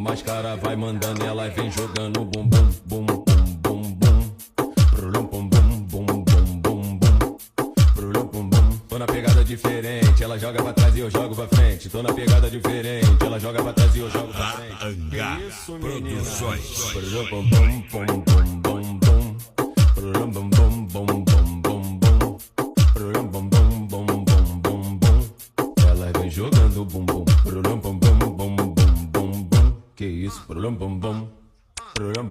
máscara vai mandando, ela vem jogando bumbum, bum, bum, bum, bum. Brum, bum, bum, bum, bum, bum, bum. Brum, bum, bum. Tô na pegada diferente, ela joga pra trás e eu jogo pra frente. Tô na pegada diferente, ela joga pra trás e eu jogo pra frente. Anga Produções. Brum, bum, bum, bum, bum, bum, bum. Brum, bum, bum, bum, bum, bum, bum. Brum, bum, bum, bum, bum, bum, bum. Ela vem jogando bumbum. Brum, bum, bum, bum, bum, bum, bum. Que isso? Brum, bum, bum.